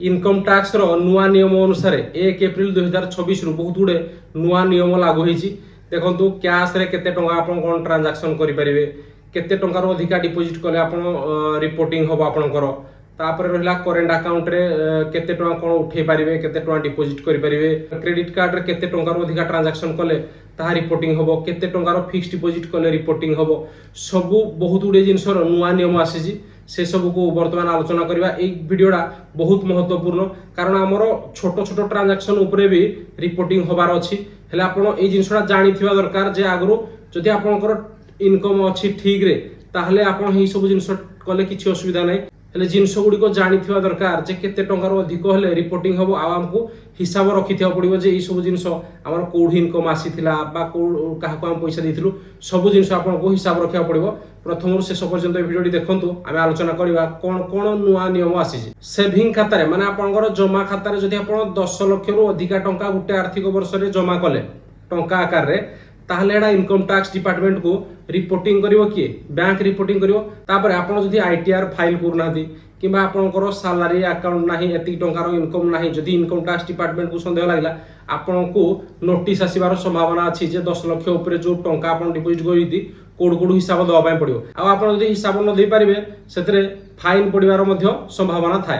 Income tax रो नुआ नियम अनुसार 1 एप्रिल 2026 रु बहुत गुड़े नुआ नियम लागू होईची। देखंतु कैश रे केते टंका आपन कोन ट्रांजैक्शन करि परिबे, केते टंका रो अधिका डिपॉजिट कले आपन रिपोर्टिंग होबो आपनकर। तापर रहला करेंट अकाउंट रे केते टंका कोन उठे परिबे, केते टंका डिपॉजिट करि परिबे, क्रेडिट कार्ड रे केते टंका रो अधिका ट्रांजैक्शन कले ताहा रिपोर्टिंग होबो, केते टंका रो फिक्स्ड डिपॉजिट कले रिपोर्टिंग होबो। सब बहुत गुड़े जिंस रो नुआ नियम आसीची, से सब को वर्तमान आलोचना करबा। ए वीडियोटा बहुत महत्वपूर्ण कारण हमर छोट छोट ट्रांजैक्शन ऊपर भी रिपोर्टिंग होबार अछि। हेले आपण ए जिंसटा जानि थिबा दरकार जे आगरो जदि आपनकर इनकम अछि ठीक रे ताहले आपण हे सब जिंस कले किछि असुविधा नै। हेले जिंस गुडी को जानि थिबा दरकार जे केते टंकार अधिक हेले रिपोर्टिंग होबो। आ हमकु हिसाब रखिथिबा पड़िबो जे ए सब जिंस हमर कोड इनकम आसीथिला बा को काहा को हम पैसा दिथिलु, सब जिंस आपनको हिसाब रखिया पड़िबो। प्रथम शेष पर्यंत भिडियोटी देखंतु, आमे आलोचना करबा कोन कोन नुआ नियम आसीछि। सेविंग खाता रे माने आपनकर जमा खाता रे जदि आपण 10 लाख रु अधिका टंका गुटे आर्थिक वर्ष रे जमा कले टंका आकार रे, ताहले एडा इनकम टैक्स डिपार्टमेंट को रिपोर्टिंग करिवो किए, बैंक रिपोर्टिंग करिवो। तापर आपण जदि आईटीआर फाइल करनाथि किबा आपनकर सैलरी अकाउंट नाही, एति टंका रो इनकम नाही, जदि इनकम टैक्स डिपार्टमेंट को संदेह लागला आपनको नोटिस आसीबार संभावना अछि जे 10 लाख ऊपर जो टंका आपण डिपॉजिट करिति कोड कोड हिसाब दवा पाए पड़ियो। आ आपण जदि हिसाब न दे पारिबे सेतरे फाइन पड़िबार मध्य संभावना थाए।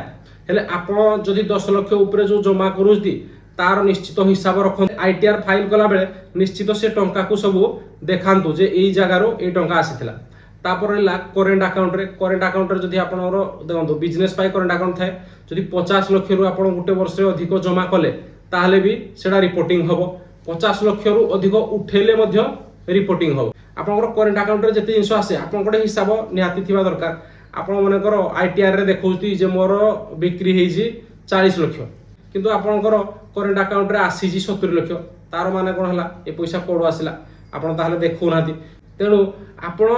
हेले आपण जदि 10 लाख ऊपर जो जमा करूति तार निश्चित हिसाब रखन। आईटीआर फाइल कला बेले निश्चित से टंका को सब देखांतु जे एई जगारो ए टंका आसीथिला। तापर ला करेंट अकाउंट रे जदि आपनर देखंतु बिजनेस पाई करेंट अकाउंट थाए, जदि 50 लाख रु आपण गुटे वर्ष रे अधिक जमा कले ताहले भी सेडा रिपोर्टिंग होबो। 50 लाख रु अधिक उठेले मध्य रिपोर्टिंग होबो। आपनकर करेंट अकाउंट रे जति जिंस आसे आपनकर हिसाब निहाती थिबा दरकार। आपण मानकर आईटीआर रे देखौती जे मोर बिक्री हेजी 40 लाख, किंतु आपनकर करेंट अकाउंट रे आसीजी 70 लाख, तार माने कोन हला ए पैसा कोड आसिला आपण ताहले देखौ नाथि। तेनु आपण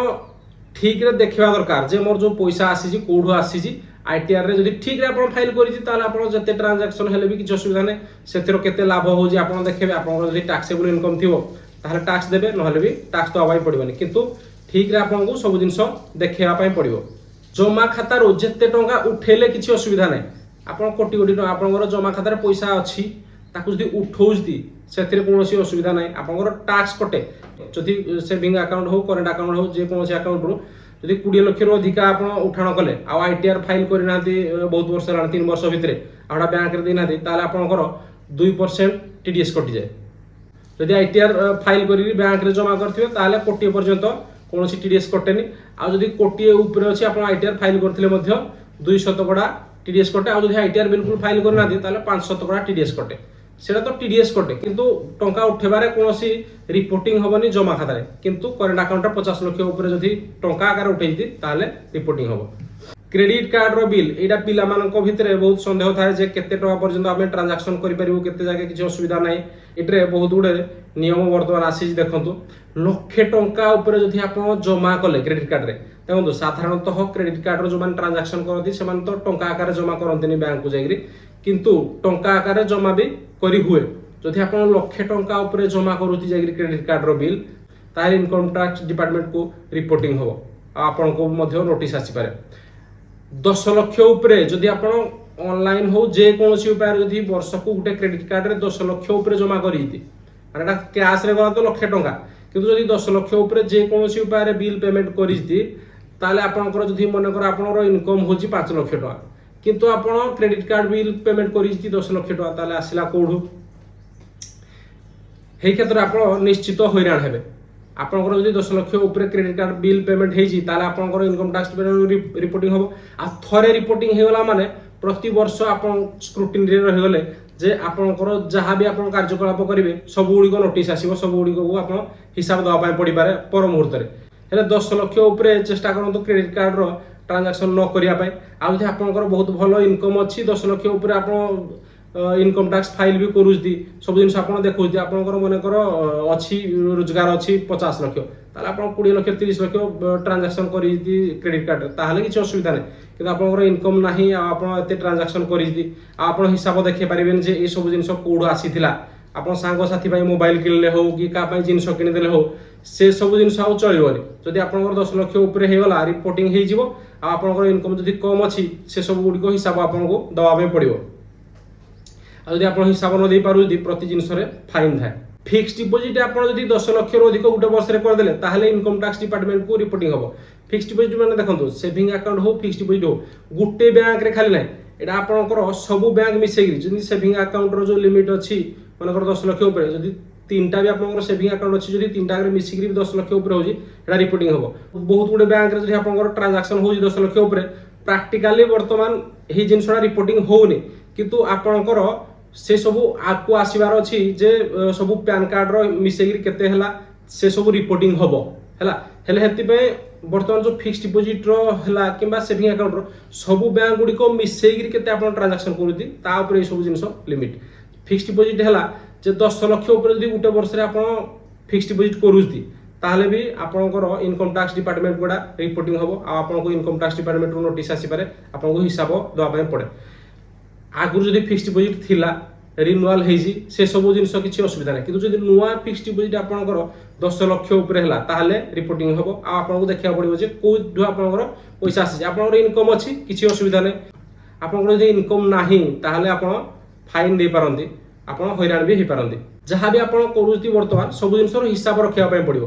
ठीक रे देखिबा दरकार जे मोर जो पैसा आसीजी कोड आसीजी आईटीआर रे जदि ठीक रे आपण फाइल करिछि ताहले आपण जते ट्रांजैक्शन हेले भी किछ असुविधा नै, सेथिरो केते लाभ होजी आपण देखबे। आपण जदि टैक्सेबल इनकम थिवो ताहले टैक्स देबे, नहले भी टैक्स दबाई पड़िबनी, किंतु ठीक रे आपनको सब जिंस देखिबा पय पड़िबो। जमा खाता रो जते टंका उठेले किछ असुविधा नै। आपण कोटी कोटी आपनकर जमा खाता रे पैसा अछि ताकु जदि उठौजति सेथिरे कोनोसी असुविधा नै। आपनकर टैक्स कटे जदि सेविंग अकाउंट हो करेंट अकाउंट हो जे कोनोसी अकाउंट रो जदि 20 लाख रो अधिका आपण उठाण कले आ आईटीआर फाइल करिनाथि बहुत वर्ष ला 3 वर्ष भितरे आडा बैंक रे दिनाथि ताले आपनकर 2% टीडीएस कटि जाय। जदि आईटीआर फाइल करी बैंक रे जमा करथिबे ताले कोटी पर्यंत कोनोसी टीडीएस कटेनी। आ जदि कोटी ऊपर अछि आपण आईटीआर फाइल करथिले मध्य 2% टीडीएस कटे। आ जदि आईटीआर बिल्कुल फाइल करनाथि ताले 5% टीडीएस कटे। सेटा तो टीडीएस कटे, किंतु टंका उठेबारे कोनोसी रिपोर्टिंग होबनी जमा खाता रे, किंतु करेंट अकाउंट 50 लाख ऊपर जदि टंका आकार उठेइति ताले रिपोर्टिंग होबो। क्रेडिट कार्ड रो बिल एटा पिला मानक भितरे बहुत संदेह थाए जे केते टका पर्यंत आमे ट्रांजैक्शन करि परिबो, केते जाके किछ असुविधा नै। एटरे बहुत गुडे नियम वर्तमान आसी देखंतु। लक्षे टंका ऊपर जदि आपण जमा कले क्रेडिट कार्ड रे, देखंतु साधारणतः क्रेडिट कार्ड रो जो मान ट्रांजैक्शन करथि सेमान तो टंका आकार जमा करंतिनी बैंक को जाइरि, किंतु टंका आकार जमा भी करि हुए। जदि आपण लक्षे टंका ऊपर जमा करूथि जाइरि क्रेडिट कार्ड रो बिल ताहे इनकम टैक्स डिपार्टमेंट को रिपोर्टिंग होबो। आपण को मध्य नोटिस आसी पारे। 10 लाख ऊपर जदि आपण ऑनलाइन हो जे कोनोसी उपाय जदि वर्ष को गुटे क्रेडिट कार्ड रे 10 लाख ऊपर जमा करिति माने एटा कैश रे गला तो लक्षे टंका, किंतु जदि 10 लाख ऊपर जे कोनोसी उपाय रे बिल पेमेंट करिति ताले आपनकर जदि मन कर आपनर इनकम होजी 5 लाख टका, किंतु आपण क्रेडिट कार्ड बिल पेमेंट करिति 10 लाख टका, ताले आसिला कोडू हे क्षेत्र आपण निश्चित हैरान हेबे। आपनकर जदि 10 लाख ऊपर credit card bill payment hazy ताले आपनकर इनकम टैक्स रिपोर्टिंग होबो। आ थरे रिपोर्टिंग हेगला माने प्रति वर्ष आपण स्क्रूटिनी रे रहि गले जे आपनकर जहां भी आपण कार्यकलाप करिवे सब गुडी को नोटिस आसीबो, सब गुडी को आपण हिसाब दवा पाए पड़ी पारे पर मुहूर्त रे। हेले 10 लाख ऊपर चेष्टा करंतु क्रेडिट कार्ड रो ट्रांजैक्शन न करिया पाए। आ जदि आपनकर बहुत भलो इनकम अछि 10 लाख ऊपर आपण इनकम टैक्स फाइल भी करूथि सब जिंस आपण देखौथि आपनकर मनकर अछि रोजगार अछि 50 लाख ताले आपण 20 लाख 30 लाख ट्रांजैक्शन करिथि क्रेडिट कार्ड ताहले किछ असुविधा नै, किंतु आपनकर इनकम नाही आपण एते ट्रांजैक्शन करिथि आपण हिसाब देखि परिबेन जे ए सब जिंस कोड आसीथिला। आपण सांग साथी भाई मोबाइल किनले हो कि का पय जिंस किनि देले हो से सब जिंस आउ चलिबोनी। जदि आपनकर 10 लाख ऊपर हे गला रिपोर्टिंग हे जिवो आ आपनकर इनकम जदि कम अछि से सब गुडी को हिसाब आपनको दवा पे पड़िबो। যদি আপনার হিসাব ন দেই পারু যদি প্রতি জিনিসরে ফাইন থাকে। ফিক্সড ডিপোজিট আপনার যদি 10 লক্ষর অধিক গোটে বর্ষে করেদেলে তাহলে ইনকম ট্যাক্স ডিপার্টমেন্ট কু রিপোর্টিং হব। ফিক্সড ডিপোজিট মানে দেখুন সেভিং আকাউন্ট হোক ফিক্সড ডিপোজিট হোক গোটে ব্যাঙ্করে খালি না, এটা আপনার সবু ব্যাঙ্ক মিশাইকি যদি সেভিং আকাউন্টর যে লিমিট অছি মনে 10 লক্ষ উপরে যদি তিনটা বি আপনার সেভিং আকাউন্ট অছি যদি তিনটা মিশিকি 10 লক্ষ উপরে হচ্ছে এটা রিপোর্টিং হব। বহুত গুড়ে ব্যাঙ্করে যদি আপনার ট্রানজাকশন হচ্ছে 10 লক্ষ উপরে প্রাক্টিকালি বর্তমান এই জিনিসটা রিপোর্টিং হোনি, কিন্তু আপনার সে সবু আগু আসবার অছি যে সবু প্যান কার্ডর মিশাইকি কেতে হেলা সে সবু রিপোর্টিং হব হেলা। হেলে হেতিপাই বর্তমান যে ফিক্সড ডিপোজিটর হেলা কিংবা সেভিং আকাউন্টর সবু ব্যাঙ্ক গুড়িক মিশাইকি কেতে আপনার ট্রানজাকশন করুতি তা উপরে এই সবু জিনিস লিমিট। ফিক্সড ডিপোজিট হেলা যে 10 লক্ষ উপরে যদি গোটে বর্ষে আপনার ফিক্সড ডিপোজিট করুতি তাহলে বি আপনার ইনকম ট্যাক্স ডিপার্টমেন্ট গুড়া রিপোর্টিং হব। আপনার ইনকম ট্যাক্স ডিপার্টমেন্ট নোটিস আসিপারে আপনার হিসাব দেওয়া পড়ে। আগুর যদি ফিক্সড ডিপোজিট থিলা রিনুয়াল হয়েছি সে সব জিনিস কিছু অসুবিধা নাই, কিন্তু যদি নূয়া ফিক্সড ডিপোজিট আপনার 10 লক্ষ উপরে হেলা তাহলে রিপোর্টিং হব। আপনার দেখা পড়ব যে কোথু আপনার পয়সা আসছে। আপনার ইনকম অছি কিছু অসুবিধা নাই, আপনার যদি ইনকম নাহি তাহলে আপনার ফাইন দিয়ে পারନ୍ତି, আপনার হইরাণ বি হয়ে পারନ୍ତି। যাহা বি আপনার করুতি বর্তমান সবু জিনিসর হিসাব রক্ষা পড়ব।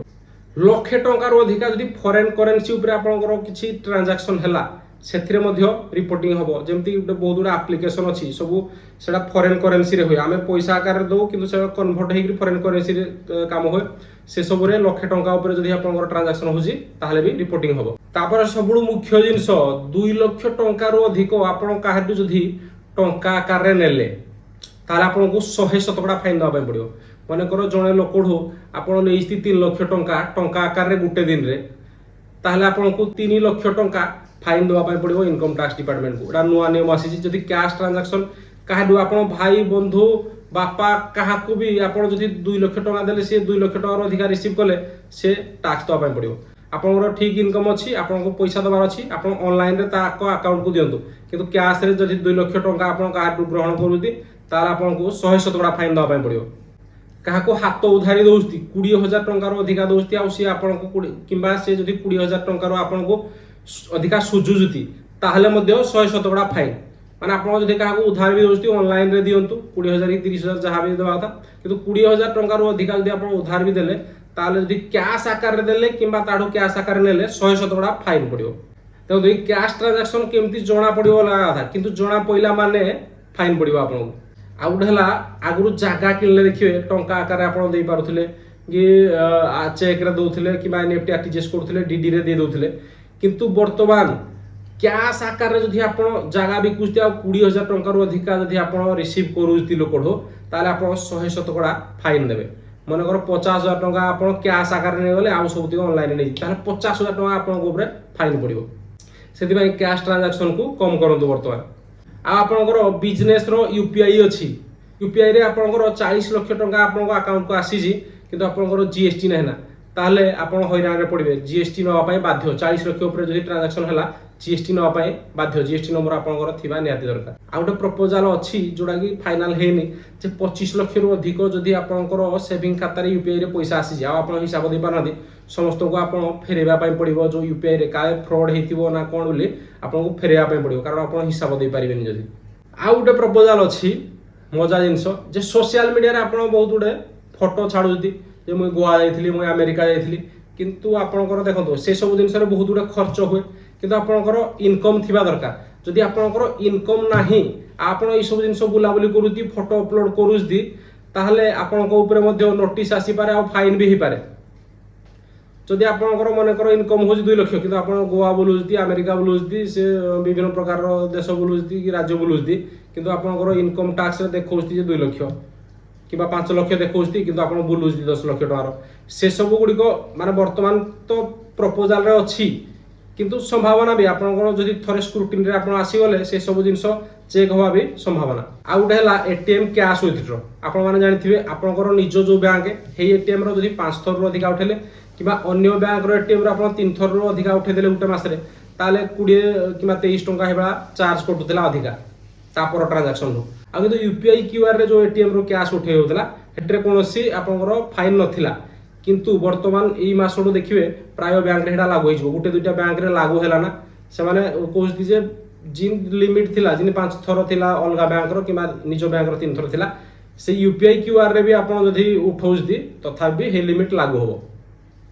লক্ষে টঙ্কার অধিকা যদি ফরেন করেন্সি উপরে আপনার কিছু ট্রানজাকশন হেলা ସେଥିରେ ମଧ୍ୟ ରିପୋର୍ଟିଂ ହବ। ଯେମିତି ଗୋଟେ ବହୁତ ଗୁଡ଼ା ଆପ୍ଲିକେସନ୍ ଅଛି ସବୁ ସେଟା ଫରେନ୍ କରେନ୍ସିରେ ହୁଏ, ଆମେ ପଇସା ଆକାରରେ ଦେଉ କିନ୍ତୁ ସେଟା କନଭର୍ଟ ହେଇକି ଫରେନ୍ କରେନ୍ସିରେ କାମ ହୁଏ। ସେସବୁରେ ଲକ୍ଷେ ଟଙ୍କା ଉପରେ ଯଦି ଆପଣଙ୍କର ଟ୍ରାନଜାକ୍ସନ୍ ହେଉଛି ତାହେଲେ ବି ରିପୋର୍ଟିଂ ହବ। ତାପରେ ସବୁଠୁ ମୁଖ୍ୟ ଜିନିଷ 2 ଲକ୍ଷ ଟଙ୍କାରୁ ଅଧିକ ଆପଣ କାହାଠୁ ଯଦି ଟଙ୍କା ଆକାରରେ ନେଲେ ତାହେଲେ ଆପଣଙ୍କୁ 100% ଫାଇନ୍ ଦେବା ପାଇଁ ପଡ଼ିବ। ମନେକର ଜଣେ ଲୋକଠୁ ଆପଣ ନେଇଛନ୍ତି 3 ଲକ୍ଷ ଟଙ୍କା ଆକାରରେ ଗୋଟେ ଦିନରେ, ତାହେଲେ ଆପଣଙ୍କୁ 3 ଲକ୍ଷ ଟଙ୍କା ফাইন দেওয়া পড়ব ইনকম ট্যাক্স ডিপার্টমেন্ট কু। এটা নূয়া নিয়ম আসিছি। যদি ক্যাশ ট্রানজাকশন কাহাডু আপনার ভাই বন্ধু বাপা কাহাকু বি আপনার যদি 2 লক্ষ টাকা দেলে সে 2 লক্ষ টাকার অধিকার রিসিভ কলে সে ট্যাক্স দেওয়া পড়ব। আপনার ঠিক ইনকম অছি আপনার পয়সা দেবার অছি আপনার অনলাইনে তাক আকাউন্ট কু দিয়ন্তু, কিন্তু ক্যাশে যদি 2 লক্ষ টাকা আপনার কাহাডু গ্রহণ করুতি তাহলে আপনার 100% ফাইন দেওয়া পড়ব। কাহাকু হাত উধারি দৌছি 20,000 টঙ্কার অধিকা দৌছি আসি আপনার কিংবা সে যদি 20,000 টঙ্কার আপনার ଅଧିକା ସୁଝୁଛନ୍ତି ତାହେଲେ ମଧ୍ୟ 100% ଫାଇନ୍। ମାନେ ଆପଣ ଯଦି କାହାକୁ ଉଧାର ବି ଦେଉଛନ୍ତି ଅନଲାଇନରେ ଦିଅନ୍ତୁ 20,000 କି 30,000 ଯାହା ବି ଦେବା କଥା, କିନ୍ତୁ 20,000 ଟଙ୍କାରୁ ଅଧିକା ଯଦି ଆପଣ ଉଧାର ବି ଦେଲେ ତାହେଲେ ଯଦି କ୍ୟାସ୍ ଆକାରରେ ଦେଲେ କିମ୍ବା ତାଠୁ କ୍ୟାସ୍ ଆକାରରେ ନେଲେ 100% ଫାଇନ୍ ପଡ଼ିବ। ତେଣୁ ଯଦି କ୍ୟାସ୍ ଟ୍ରାନଜାକ୍ସନ କେମିତି ଜଣା ପଡ଼ିବ ଅଲଗା କଥା, କିନ୍ତୁ ଜଣା ପଡ଼ିଲା ମାନେ ଫାଇନ୍ ପଡ଼ିବ ଆପଣଙ୍କୁ। ଆଉ ଗୋଟେ ହେଲା ଆଗରୁ ଜାଗା କିଣିଲେ ଦେଖିବେ ଟଙ୍କା ଆକାରରେ ଆପଣ ଦେଇପାରୁଥିଲେ କି ଚେକ୍ରେ ଦେଉଥିଲେ କିମ୍ବା NFT RTGS କରୁଥିଲେ DDରେ ଦେଇ ଦେଉଥିଲେ, কিন্তু বর্তমান ক্যাশ আকারে যদি আপনার জায়গা বিকুতে আর 20,000 টঙ্কার অধিকা যদি আপনার রিসিভ করুতি লোকঠু তাহলে আপনার 100% ফাইন দেবে। মনে কর 50,000 টঙ্কা আপনার ক্যাশ আকারে নিয়ে গেলে আর সবুতিক অনলাইনে নেই তাহলে 50,000 টঙ্কা আপনার উপরে ফাইন পড়ব। সেপাই ক্যাশ ট্রানজাকশন কু কম করতু। বর্তমান আপনার বিজনেসর UPI অছি, UPI রে আপনার 40 লক্ষ টঙ্কা আপনার আকাউন্ট আসিছি কিন্তু আপনার GST না তাহলে আপনার হইরাণে পড়বে। GST নেওয়া বাধ্য 40 লক্ষ উপরে যদি ট্রানজাকশন হলা GST নেওয়া বাধ্য। GST নম্বর আপনার থিবা নিহাতি দরকার। আর গোটে প্রপোজাল অছি যোটা কি ফাইনাল হয়নি যে 25 লক্ষরু অধিক যদি আপনার সেভিং খাতার UPI রে পয়সা আসিছে আর আপনার হিসাব দিয়ে পারনাতি সমস্ত আপনার ফেরাইবা পড়ব যে UPI রে কালে ফ্রড হয়েছিল না কোণ বলে আপনার ফেরাইবা পড়ব, কারণ আপনার হিসাব দিয়ে পারিবেনি যদি। আর গোটে প্রপোজাল অছি মজা জিনিস যে সোশিয়াল মিডিয়ারে আপনার বহুত গুড়ে ফটো ছাড়ুতি যে মুই গোয়া যাইଥିଲି মুই আমেরিকা যাইଥିଲି, কিন্তু আপনার দেখুন সে সব জিনিসের বহুত গুড়ে খরচ হুয়ে, কিন্তু আপনার ইনকম থিবা দরকার। যদি আপনার ইনকম নাহি আপনার এইসব জিনিস বুলাবুলি করুতি ফটো অপলোড করুতি তাহলে আপনার উপরে নোটিস আসিপারে আর ফাইন বি হইপারে। যদি আপনার মনে কর ইনকম হচ্ছে 2 লক্ষ কিন্তু আপনার গোয়া বুলুতি আমেরিকা বুলুতি সে বিভিন্ন প্রকার দেশ বুলুতি কি রাজ্য বুলুতি, কিন্তু আপনার ইনকম ট্যাক্সরে দেখছি যে 2 লক্ষ কিংবা 5 লক্ষ দেখছি কিন্তু আপনার বুলুছি 10 লক্ষ টাকার। সেসবু গুড়িক মানে বর্তমান তো প্রপোজালরে অছি, কিন্তু সম্ভাবনা বি আপনার যদি থরে স্ক্রুটিনিরে আপনার আসিগলে সেসব জিনিস চেক হওয়া বি সম্ভাবনা। আর গোটে হল ATM ক্যাশ উইথড্র। আপনার মানে জানিথিবে আপনার নিজ যে ব্যাঙ্ক সেই ATM র যদি 5 থর অধিকা উঠেলে কিংবা অন্য ব্যাঙ্কর ATM র আপনার 3 থর অধিকা উঠে দেলে গোটে মাসে তাহলে 20 কিংবা 23 টঙ্কা হেবা চার্জ করুলা অধিকা তাপর ট্রানজাকশন। আর কিন্তু UPI QR রে যে ATM র ক্যাশ উঠে হোলা সেটারে কোনসি আপনার ফাইন নথিলা, কিন্তু বর্তমান এই মাসটু দেখবে প্রায় ব্যাঙ্করে সেটা লাগু হয়ে গোটে দুইটা ব্যাঙ্করে লাগু হেলা না। সেমানে কହୁଛନ୍ତି যে जिन लिमिट थिला जिन 5 थर थिला अलगा बैंक रो किमा निज बैंक रो 3 थर थिला से यूपीआई क्यूआर रे भी आपण जदी उठौज दी तथा भी हे लिमिट लागू हो